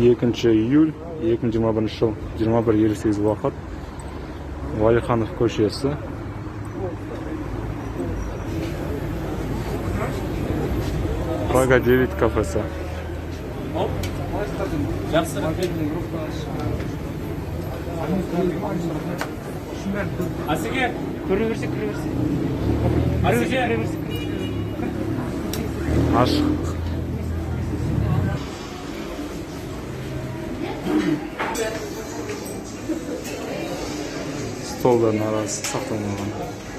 июль 2021 жыл 21:58 уақыт. Ш.Уалиханов көшесі. Прага 9 кафесі. Асеке, көре берсек. Асеке, Ашық. Столдардың арасы сақталмаған.